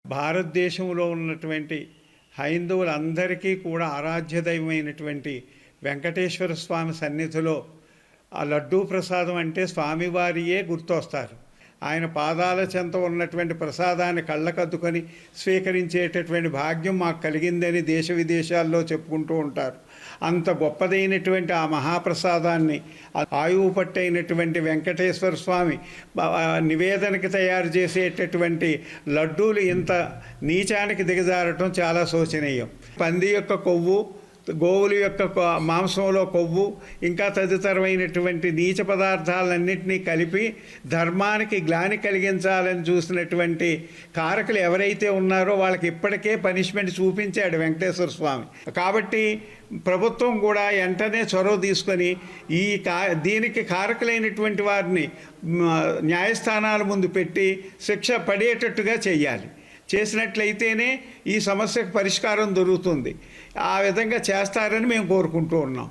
భారతదేశంలో ఉన్నటువంటి హైందవులందరికీ కూడా ఆరాధ్య దైవమైనటువంటి వెంకటేశ్వర స్వామి సన్నిధిలో ఆ లడ్డూ ప్రసాదం అంటే స్వామివారియే గుర్తొస్తారు. ఆయన పాదాల చెంత ఉన్నటువంటి ప్రసాదాన్ని కళ్ళకద్దుకొని స్వీకరించేటటువంటి భాగ్యం మాకు కలిగిందని దేశ విదేశాల్లో చెప్పుకుంటూ ఉంటారు. అంత గొప్పదైనటువంటి ఆ మహాప్రసాదాన్ని ఆయువు పట్టైనటువంటి వెంకటేశ్వర స్వామి నివేదనకి తయారు చేసేటటువంటి లడ్డూలు ఇంత నీచానికి దిగజారటం చాలా శోచనీయం. పంది యొక్క కొవ్వు, గోవుల యొక్క మాంసంలో కొవ్వు, ఇంకా తదితరమైనటువంటి నీచ పదార్థాలన్నింటినీ కలిపి ధర్మానికి గ్లాని కలిగించాలని చూసినటువంటి కారకులు ఎవరైతే ఉన్నారో వాళ్ళకి ఇప్పటికే పనిష్మెంట్ చూపించాడు వెంకటేశ్వర స్వామి. కాబట్టి ప్రభుత్వం కూడా వెంటనే చొరవ తీసుకొని దీనికి కారకులైనటువంటి వారిని న్యాయస్థానాల ముందు పెట్టి శిక్ష పడేటట్టుగా చేయాలి. చేసినట్లయితేనే ఈ సమస్యకు పరిష్కారం దొరుకుతుంది. ఆ విధంగా చేస్తారని మేము కోరుకుంటూ ఉన్నాం.